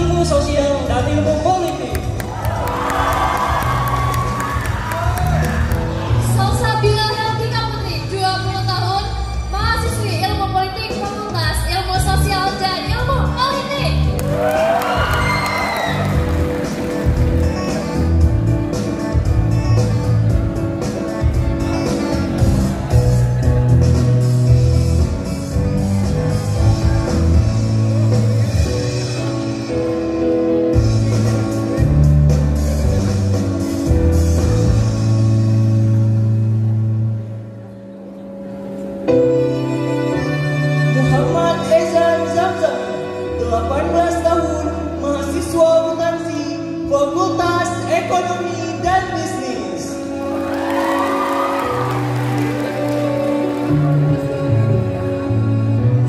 Ilmu Sosial dan Ilmu Politik. Salsabila Helvina Putri, 20 tahun, mahasiswi Ilmu Politik Fakultas Ilmu Sosial dan Ilmu Politik. Muhammad Ezan Zamzam, 18 tahun, mahasiswa akuntansi, Fakultas Ekonomi dan Bisnis.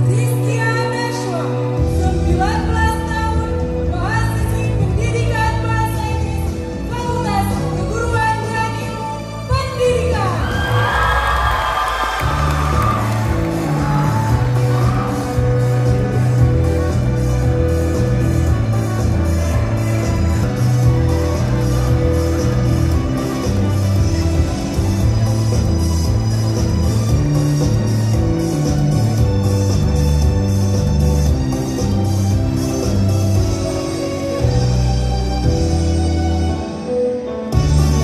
Rizkia Nashwa, 19 tahun, mahasiswi Pendidikan Bahasa Inggris, Fakultas Keguruan dan Ilmu Pendidikan.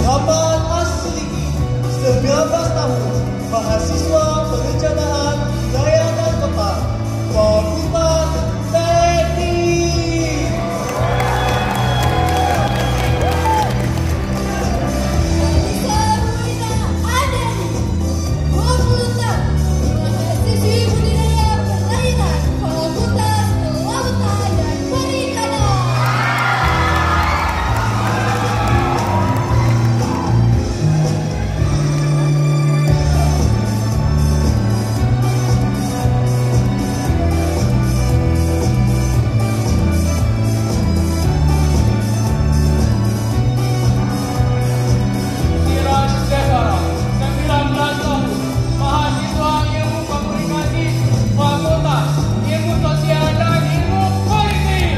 Muhammad Asliki, 19 tahun, mahasiswa Perencanaan Wilayah dan Kota, Fakultas Teknik. Anissa Ruina Adani, 20 tahun, mahasiswi Budidaya Perairan, Fakultas Kelautan dan Perikanan. Siraj Devara, 19 tahun, mahasiswa Ilmu Komunikasi, Fakultas Ilmu Sosial dan Ilmu Politik.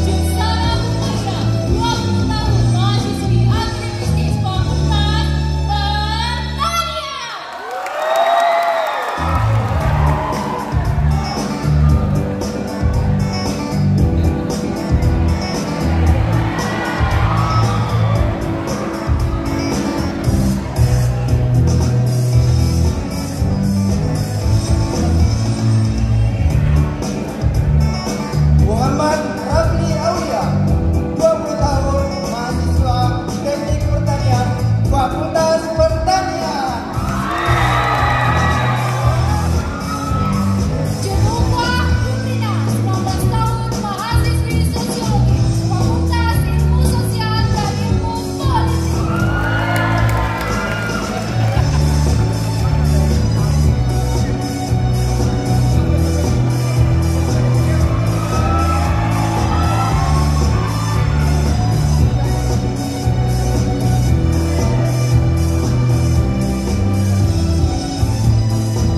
Junsara Mutasya, 20 tahun, mahasiswi Agribisnis Fakultas Pertanian. Muhammad Rafli Aulia, 20 tahun, mahasiswa Teknik Pertanian, Fakultas Pertanian. Jenuka Kuprina, 19 tahun, mahasiswi Sosiologi, Fakultas Ilmu Sosial dan Ilmu Politik.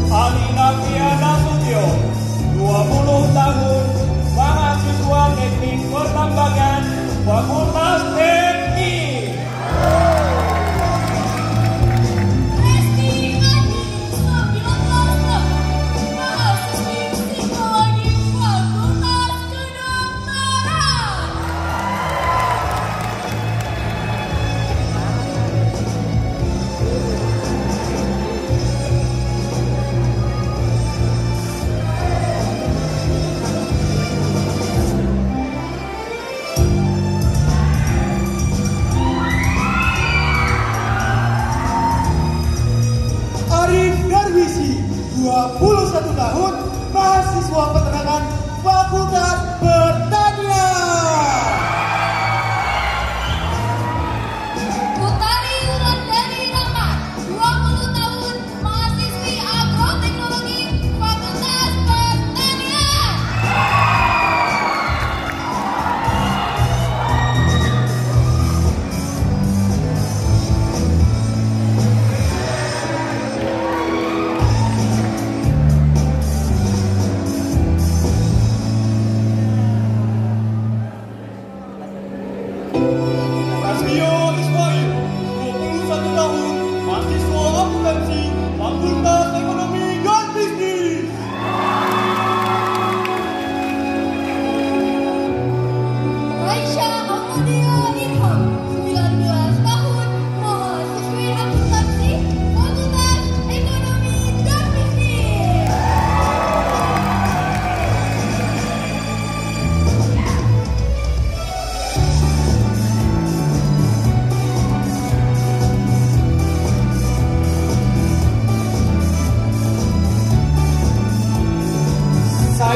Alina Fiana Sutio, 20 tahun, mahasiswa Teknik Pertambangan, Fakultas Teknik. Resti Andi, 19 tahun, mahasiswi Psikologi, Fakultas Kedokteran.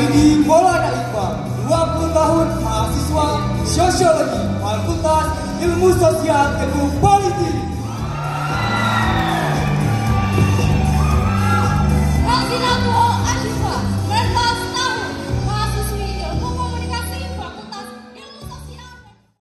Aidi Maulana Iqbal, 20 tahun, mahasiswa Sosiologi, Fakultas Ilmu Sosial Ilmu Politik.